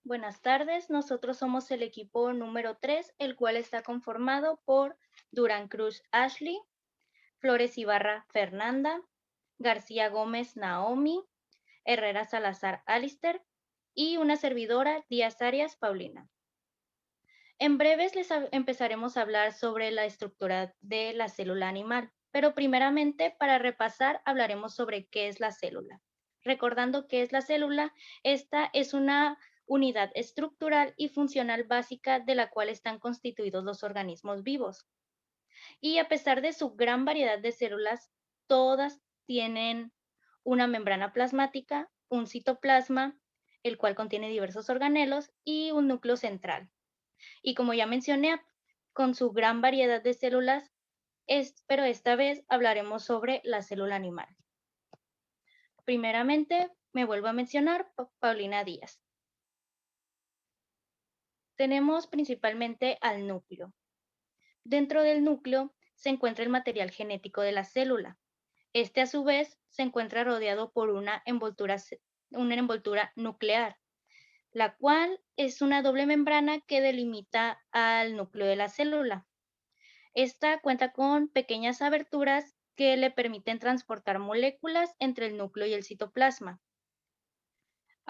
Buenas tardes, nosotros somos el equipo número 3, el cual está conformado por Durán Cruz Ashley, Flores Ibarra Fernanda, García Gómez Naomi, Herrera Salazar Alister y una servidora Díaz Arias Paulina. En breves empezaremos a hablar sobre la estructura de la célula animal, pero primeramente para repasar hablaremos sobre qué es la célula. Recordando qué es la célula, esta es una unidad estructural y funcional básica de la cual están constituidos los organismos vivos. Y a pesar de su gran variedad de células, todas tienen una membrana plasmática, un citoplasma, el cual contiene diversos organelos, y un núcleo central. Y como ya mencioné, con su gran variedad de células, pero esta vez hablaremos sobre la célula animal. Primeramente, me vuelvo a mencionar Paulina Díaz. Tenemos principalmente al núcleo. Dentro del núcleo se encuentra el material genético de la célula. Este, a su vez, se encuentra rodeado por una envoltura nuclear, la cual es una doble membrana que delimita al núcleo de la célula. Esta cuenta con pequeñas aberturas que le permiten transportar moléculas entre el núcleo y el citoplasma.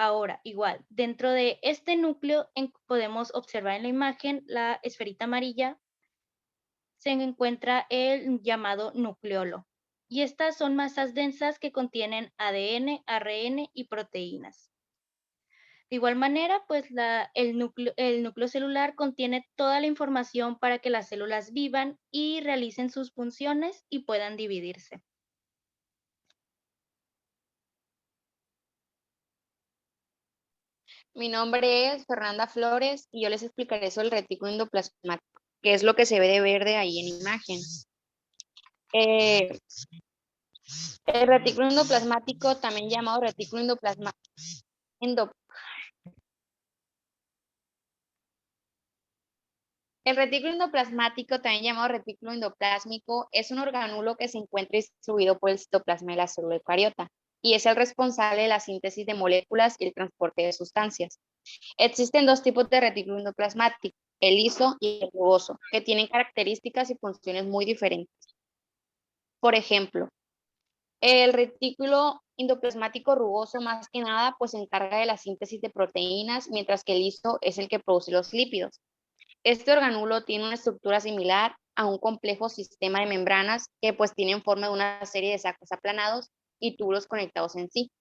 Ahora, igual, dentro de este núcleo podemos observar en la imagen la esferita amarilla, se encuentra el llamado nucleolo. Y estas son masas densas que contienen ADN, ARN y proteínas. De igual manera, pues el núcleo celular contiene toda la información para que las células vivan y realicen sus funciones y puedan dividirse. Mi nombre es Fernanda Flores y yo les explicaré sobre el retículo endoplasmático, que es lo que se ve de verde ahí en imagen. Eh, el retículo endoplasmático, también llamado retículo el retículo endoplasmático, también llamado retículo endoplásmico, es un organulo que se encuentra distribuido por el citoplasma de la célula eucariota y es el responsable de la síntesis de moléculas y el transporte de sustancias. Existen dos tipos de retículo endoplasmático, el liso y el rugoso, que tienen características y funciones muy diferentes. Por ejemplo, el retículo endoplasmático rugoso más que nada pues se encarga de la síntesis de proteínas, mientras que el liso es el que produce los lípidos. Este organulo tiene una estructura similar a un complejo sistema de membranas que pues tienen forma de una serie de sacos aplanados y túbulos conectados en sí.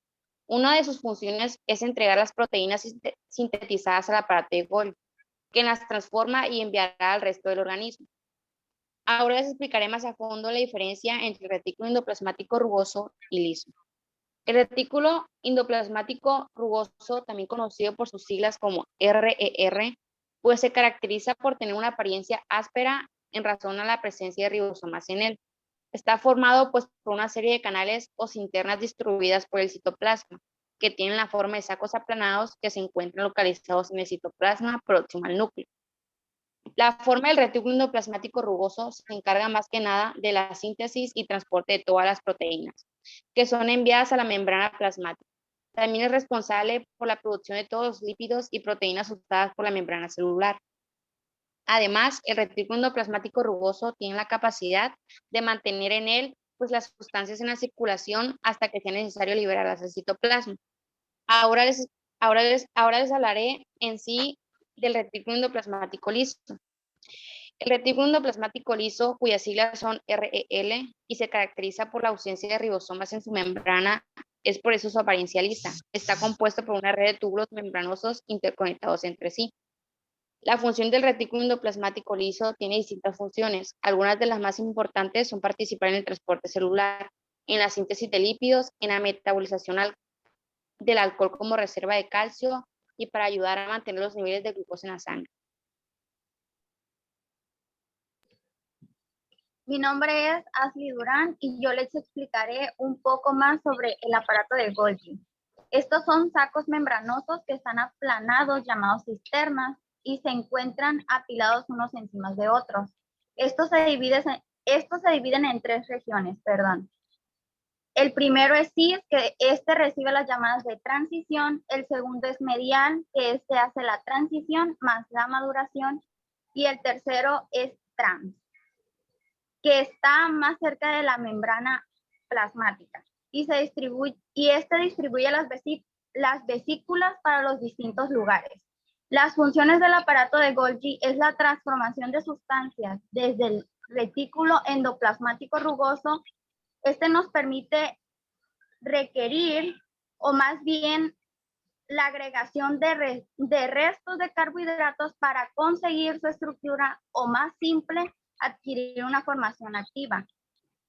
Una de sus funciones es entregar las proteínas sintetizadas al aparato de Golgi, que las transforma y enviará al resto del organismo. Ahora les explicaré más a fondo la diferencia entre el retículo endoplasmático rugoso y liso. El retículo endoplasmático rugoso, también conocido por sus siglas como RER, pues se caracteriza por tener una apariencia áspera en razón a la presencia de ribosomas en él. Está formado pues por una serie de canales o cinternas distribuidas por el citoplasma, que tienen la forma de sacos aplanados que se encuentran localizados en el citoplasma próximo al núcleo. La forma del retículo endoplasmático rugoso se encarga más que nada de la síntesis y transporte de todas las proteínas, que son enviadas a la membrana plasmática. También es responsable por la producción de todos los lípidos y proteínas usadas por la membrana celular. Además, el retículo endoplasmático rugoso tiene la capacidad de mantener en él pues, las sustancias en la circulación hasta que sea necesario liberarlas del citoplasma. Ahora les hablaré en sí del retículo endoplasmático liso. El retículo endoplasmático liso, cuyas siglas son REL y se caracteriza por la ausencia de ribosomas en su membrana, es por eso su apariencia lisa. Está compuesto por una red de túbulos membranosos interconectados entre sí. La función del retículo endoplasmático liso tiene distintas funciones. Algunas de las más importantes son participar en el transporte celular, en la síntesis de lípidos, en la metabolización del alcohol como reserva de calcio y para ayudar a mantener los niveles de glucosa en la sangre. Mi nombre es Ashley Durán y yo les explicaré un poco más sobre el aparato de Golgi. Estos son sacos membranosos que están aplanados, llamados cisternas, y se encuentran apilados unos encima de otros. Estos se dividen en tres regiones, perdón. El primero es cis, que este recibe las llamadas de transición. El segundo es medial, que este hace la transición más la maduración. Y el tercero es trans, que está más cerca de la membrana plasmática. Y este distribuye las vesículas para los distintos lugares. Las funciones del aparato de Golgi es la transformación de sustancias desde el retículo endoplasmático rugoso. Este nos permite requerir, o más bien la agregación de restos de carbohidratos para conseguir su estructura, o más simple, adquirir una formación activa.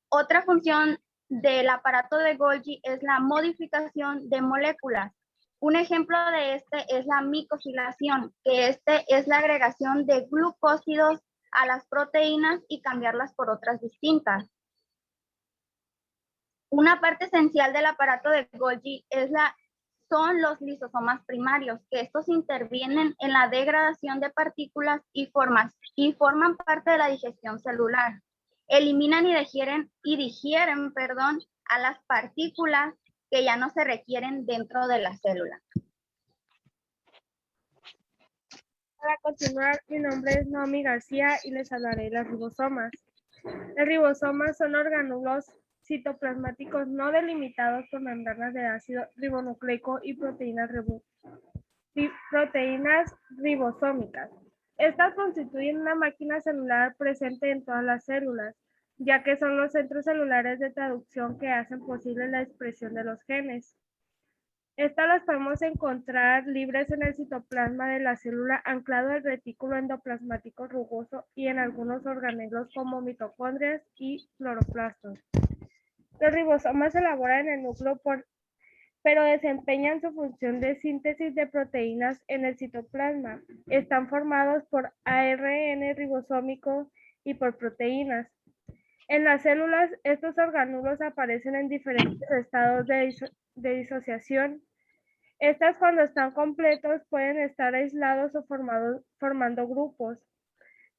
Otra función del aparato de Golgi es la modificación de moléculas. Un ejemplo de este es la micosilación, que es la agregación de glucósidos a las proteínas y cambiarlas por otras distintas. Una parte esencial del aparato de Golgi son los lisosomas primarios, que estos intervienen en la degradación de partículas y forman parte de la digestión celular. Eliminan y digieren, a las partículas que ya no se requieren dentro de la célula. Para continuar, mi nombre es Naomi García y les hablaré de los ribosomas. Los ribosomas son orgánulos citoplasmáticos no delimitados por membranas de ácido ribonucleico y proteínas ribosómicas. Estas constituyen una máquina celular presente en todas las células, ya que son los centros celulares de traducción que hacen posible la expresión de los genes. Estas las podemos encontrar libres en el citoplasma de la célula, anclado al retículo endoplasmático rugoso y en algunos organelos como mitocondrias y cloroplastos. Los ribosomas se elaboran en el núcleo, pero desempeñan su función de síntesis de proteínas en el citoplasma. Están formados por ARN ribosómico y por proteínas. En las células, estos orgánulos aparecen en diferentes estados de disociación. Estas, cuando están completos, pueden estar aislados o formando grupos.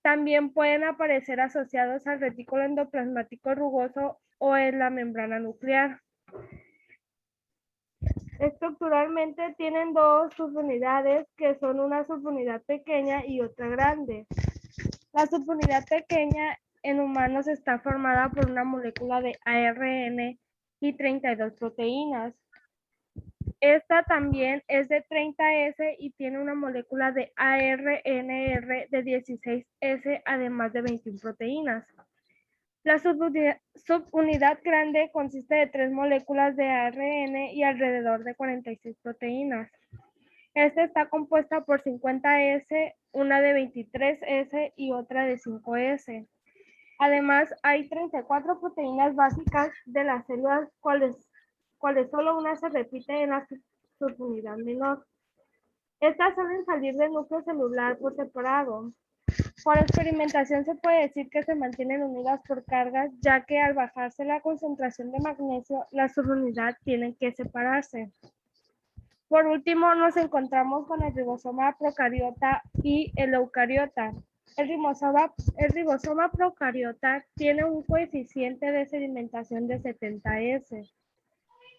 También pueden aparecer asociados al retículo endoplasmático rugoso o en la membrana nuclear. Estructuralmente tienen dos subunidades, que son una subunidad pequeña y otra grande. La subunidad pequeña en humanos está formada por una molécula de ARN y 32 proteínas. Esta también es de 30S y tiene una molécula de ARNR de 16S, además de 21 proteínas. La subunidad grande consiste de 3 moléculas de ARN y alrededor de 46 proteínas. Esta está compuesta por 50S, una de 23S y otra de 5S. Además, hay 34 proteínas básicas de las células, cuales solo una se repite en la subunidad menor. Estas suelen salir del núcleo celular por separado. Por experimentación se puede decir que se mantienen unidas por cargas, ya que al bajarse la concentración de magnesio, la subunidad tienen que separarse. Por último, nos encontramos con el ribosoma procariota y el eucariota. El ribosoma procariota tiene un coeficiente de sedimentación de 70S.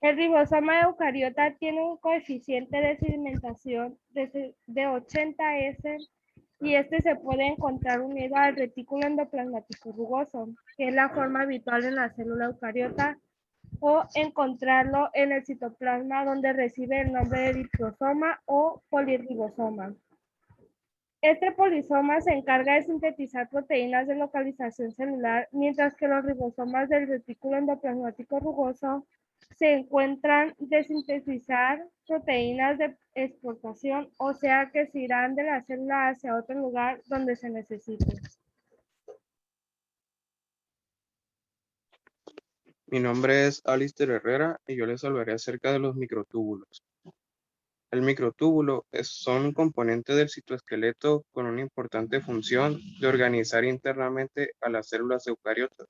El ribosoma eucariota tiene un coeficiente de sedimentación de 80S y este se puede encontrar unido al retículo endoplasmático rugoso, que es la forma habitual en la célula eucariota, o encontrarlo en el citoplasma, donde recibe el nombre de diprosoma o polirribosoma. Este polisoma se encarga de sintetizar proteínas de localización celular, mientras que los ribosomas del retículo endoplasmático rugoso se encuentran de sintetizar proteínas de exportación, o sea que se irán de la célula hacia otro lugar donde se necesite. Mi nombre es Alister Herrera y yo les hablaré acerca de los microtúbulos. El microtúbulo son un componente del citoesqueleto con una importante función de organizar internamente a las células eucariotas.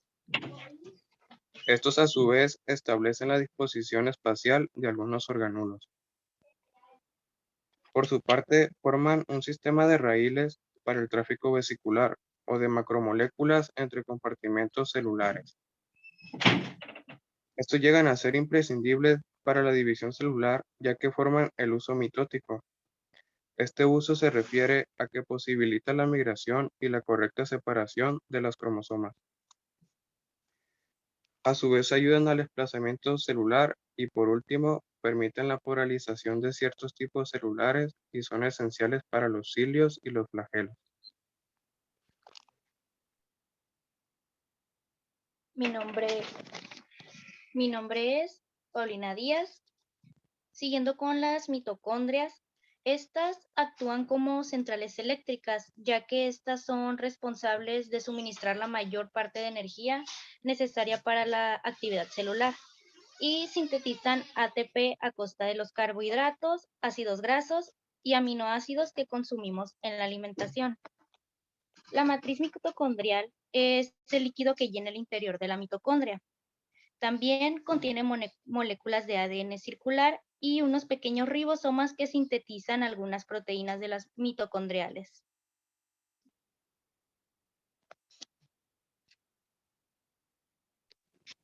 Estos a su vez establecen la disposición espacial de algunos orgánulos. Por su parte, forman un sistema de raíles para el tráfico vesicular o de macromoléculas entre compartimentos celulares. Estos llegan a ser imprescindibles para la división celular, ya que forman el uso mitótico. Este uso se refiere a que posibilita la migración y la correcta separación de las cromosomas. A su vez ayudan al desplazamiento celular y por último permiten la polarización de ciertos tipos celulares y son esenciales para los cilios y los flagelos. Mi nombre es Paulina Díaz. Siguiendo con las mitocondrias, estas actúan como centrales eléctricas, ya que estas son responsables de suministrar la mayor parte de energía necesaria para la actividad celular y sintetizan ATP a costa de los carbohidratos, ácidos grasos y aminoácidos que consumimos en la alimentación. La matriz mitocondrial es el líquido que llena el interior de la mitocondria. También contiene moléculas de ADN circular y unos pequeños ribosomas que sintetizan algunas proteínas de las mitocondriales.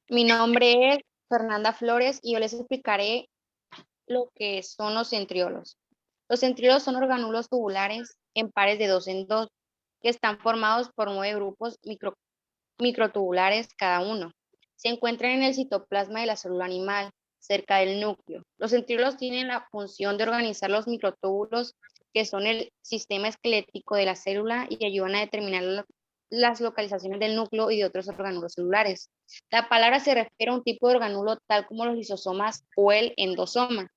Mi nombre es Fernanda Flores y yo les explicaré lo que son los centriolos. Los centriolos son orgánulos tubulares en pares de 2 en 2 que están formados por 9 grupos microtubulares cada uno. Se encuentran en el citoplasma de la célula animal, cerca del núcleo. Los centriolos tienen la función de organizar los microtúbulos, que son el sistema esquelético de la célula y ayudan a determinar las localizaciones del núcleo y de otros orgánulos celulares. La palabra se refiere a un tipo de orgánulo tal como los lisosomas o el endosoma.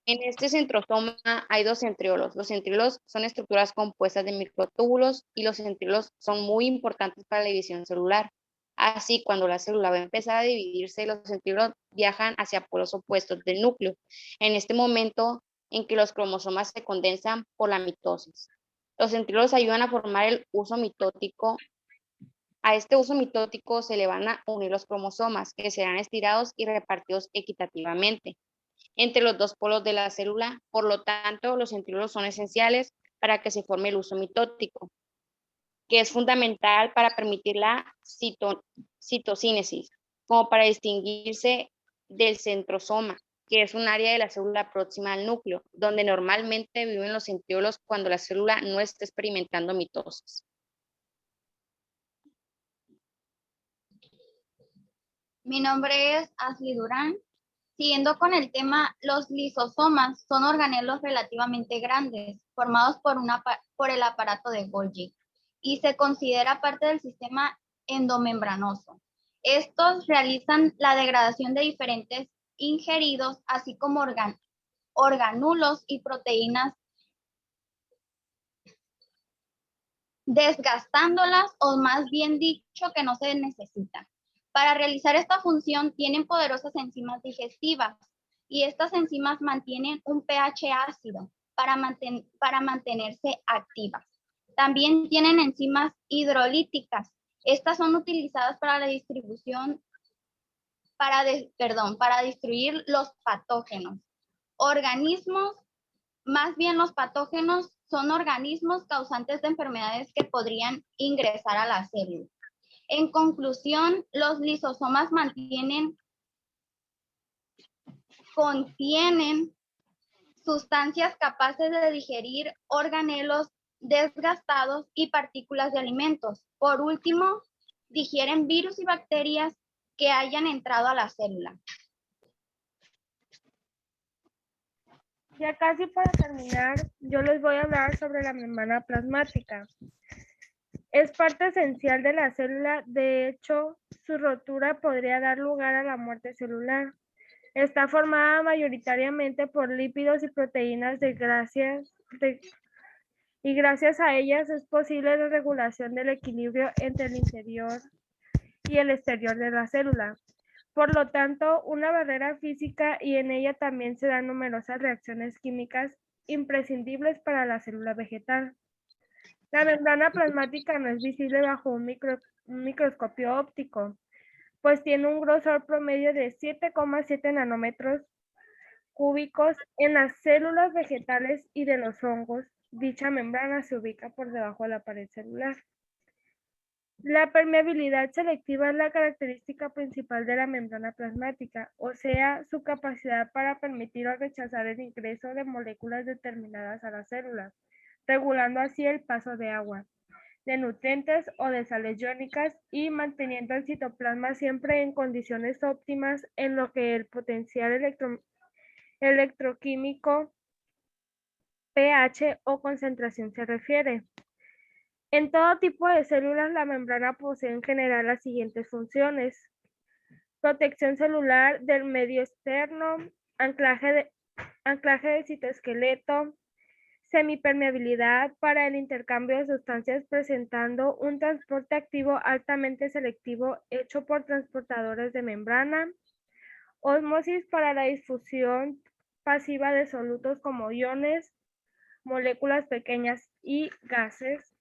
En este centrosoma hay 2 centriolos. Los centriolos son estructuras compuestas de microtúbulos y los centriolos son muy importantes para la división celular. Así, cuando la célula va a empezar a dividirse, los centriolos viajan hacia polos opuestos del núcleo, en este momento en que los cromosomas se condensan por la mitosis. Los centriolos ayudan a formar el uso mitótico. A este uso mitótico se le van a unir los cromosomas, que serán estirados y repartidos equitativamente entre los 2 polos de la célula. Por lo tanto, los centriolos son esenciales para que se forme el uso mitótico, que es fundamental para permitir la citosíntesis, como para distinguirse del centrosoma, que es un área de la célula próxima al núcleo, donde normalmente viven los centriolos cuando la célula no está experimentando mitosis. Mi nombre es Ashley Durán. Siguiendo con el tema, los lisosomas son organelos relativamente grandes, formados por el aparato de Golgi, y se considera parte del sistema endomembranoso. Estos realizan la degradación de diferentes ingeridos, así como organulos y proteínas, desgastándolas o más bien dicho que no se necesitan. Para realizar esta función tienen poderosas enzimas digestivas y estas enzimas mantienen un pH ácido para mantenerse activas. También tienen enzimas hidrolíticas. Estas son utilizadas para la distribución, para destruir los patógenos. Más bien los patógenos son organismos causantes de enfermedades que podrían ingresar a la célula. En conclusión, los lisosomas contienen sustancias capaces de digerir organelos desgastados y partículas de alimentos. Por último, digieren virus y bacterias que hayan entrado a la célula. Ya casi para terminar, yo les voy a hablar sobre la membrana plasmática. Es parte esencial de la célula, de hecho, su rotura podría dar lugar a la muerte celular. Está formada mayoritariamente por lípidos y proteínas y gracias a ellas es posible la regulación del equilibrio entre el interior y el exterior de la célula. Por lo tanto, una barrera física y en ella también se dan numerosas reacciones químicas imprescindibles para la célula vegetal. La membrana plasmática no es visible bajo un microscopio óptico, pues tiene un grosor promedio de 7,7 nanómetros cúbicos en las células vegetales y de los hongos. Dicha membrana se ubica por debajo de la pared celular. La permeabilidad selectiva es la característica principal de la membrana plasmática, o sea, su capacidad para permitir o rechazar el ingreso de moléculas determinadas a las células, regulando así el paso de agua, de nutrientes o de sales iónicas y manteniendo el citoplasma siempre en condiciones óptimas en lo que el potencial electroquímico, pH o concentración se refiere. En todo tipo de células, la membrana posee en general las siguientes funciones: protección celular del medio externo, anclaje de citoesqueleto, semipermeabilidad para el intercambio de sustancias presentando un transporte activo altamente selectivo hecho por transportadores de membrana, ósmosis para la difusión pasiva de solutos como iones, moléculas pequeñas y gases.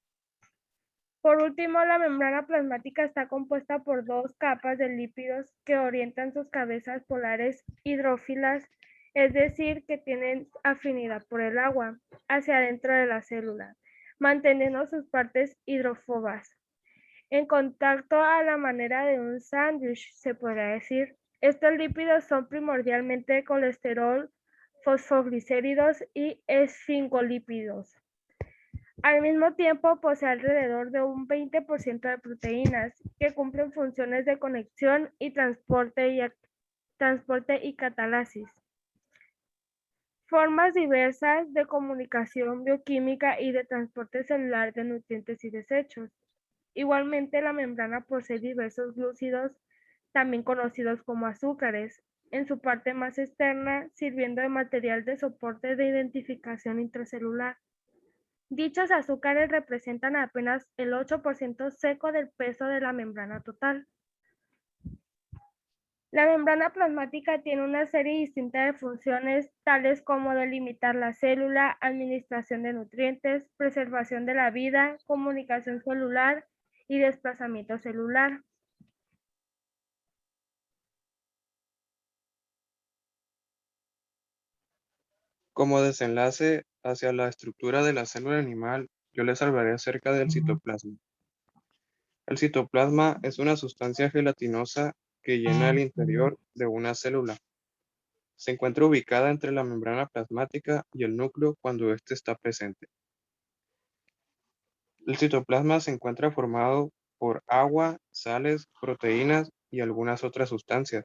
Por último, la membrana plasmática está compuesta por dos capas de lípidos que orientan sus cabezas polares hidrófilas, es decir, que tienen afinidad por el agua, hacia adentro de la célula, manteniendo sus partes hidrófobas en contacto a la manera de un sándwich, se podría decir. Estos lípidos son primordialmente colesterol, fosfoglicéridos y esfingolípidos. Al mismo tiempo, posee alrededor de un 20% de proteínas que cumplen funciones de conexión y transporte y catalasis. Formas diversas de comunicación bioquímica y de transporte celular de nutrientes y desechos. Igualmente, la membrana posee diversos glúcidos, también conocidos como azúcares, en su parte más externa, sirviendo de material de soporte de identificación intracelular. Dichos azúcares representan apenas el 8% seco del peso de la membrana total. La membrana plasmática tiene una serie distinta de funciones, tales como delimitar la célula, administración de nutrientes, preservación de la vida, comunicación celular y desplazamiento celular. Como desenlace hacia la estructura de la célula animal, yo les hablaré acerca del citoplasma. El citoplasma es una sustancia gelatinosa que llena el interior de una célula. Se encuentra ubicada entre la membrana plasmática y el núcleo cuando éste está presente. El citoplasma se encuentra formado por agua, sales, proteínas y algunas otras sustancias.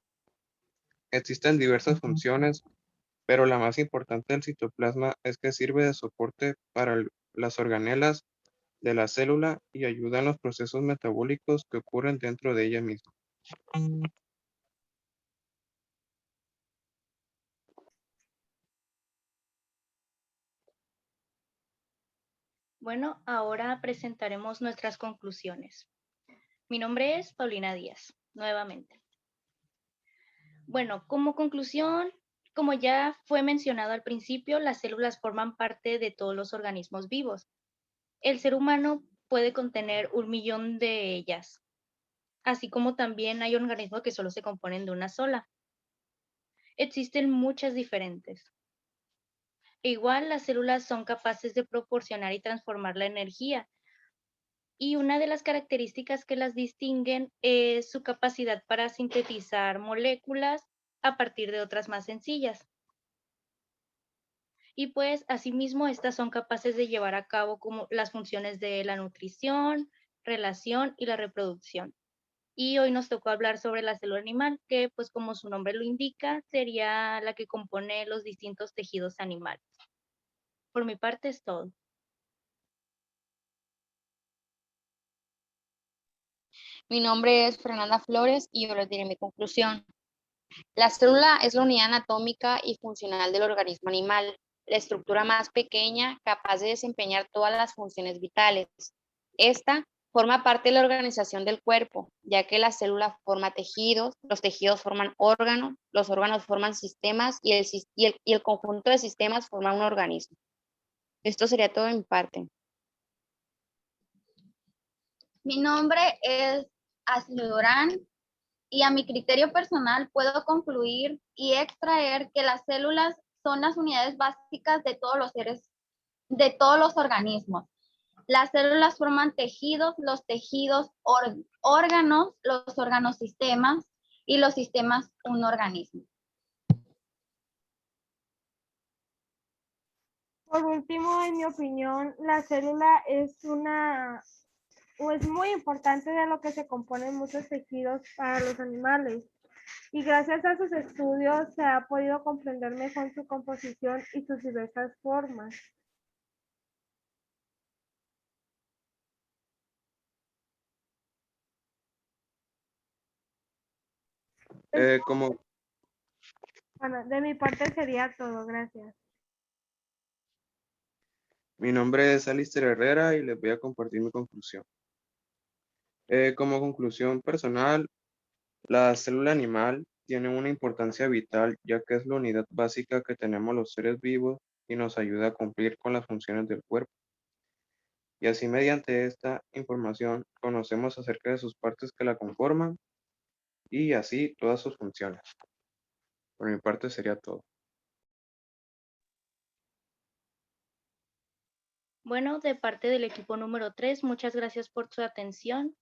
Existen diversas funciones, pero la más importante del citoplasma es que sirve de soporte para las organelas de la célula y ayuda en los procesos metabólicos que ocurren dentro de ella misma. Bueno, ahora presentaremos nuestras conclusiones. Mi nombre es Paulina Díaz, nuevamente. Bueno, como conclusión, como ya fue mencionado al principio, las células forman parte de todos los organismos vivos. El ser humano puede contener 1.000.000 de ellas, así como también hay organismos que solo se componen de una sola. Existen muchas diferentes. E igual las células son capaces de proporcionar y transformar la energía. Y una de las características que las distinguen es su capacidad para sintetizar moléculas a partir de otras más sencillas. Y pues asimismo estas son capaces de llevar a cabo como las funciones de la nutrición, relación y la reproducción. Y hoy nos tocó hablar sobre la célula animal, que pues como su nombre lo indica, sería la que compone los distintos tejidos animales. Por mi parte es todo. Mi nombre es Fernanda Flores y yo les diré mi conclusión. La célula es la unidad anatómica y funcional del organismo animal, la estructura más pequeña capaz de desempeñar todas las funciones vitales. Esta forma parte de la organización del cuerpo, ya que la célula forma tejidos, los tejidos forman órganos, los órganos forman sistemas y el conjunto de sistemas forma un organismo. Esto sería todo en mi parte. Mi nombre es Ashley Durán y a mi criterio personal puedo concluir y extraer que las células son las unidades básicas de todos los organismos. Las células forman tejidos, los tejidos órganos, los órganos sistemas y los sistemas un organismo. Por último, en mi opinión, la célula es muy importante de lo que se componen muchos tejidos para los animales. Y gracias a sus estudios se ha podido comprender mejor su composición y sus diversas formas. Como Bueno, de mi parte sería todo. Gracias. mi nombre es Alister Herrera y les voy a compartir mi conclusión. Como conclusión personal, la célula animal tiene una importancia vital ya que es la unidad básica que tenemos los seres vivos y nos ayuda a cumplir con las funciones del cuerpo. Y así mediante esta información conocemos acerca de sus partes que la conforman y así todas sus funciones. Por mi parte sería todo. Bueno, de parte del equipo número 3, muchas gracias por su atención.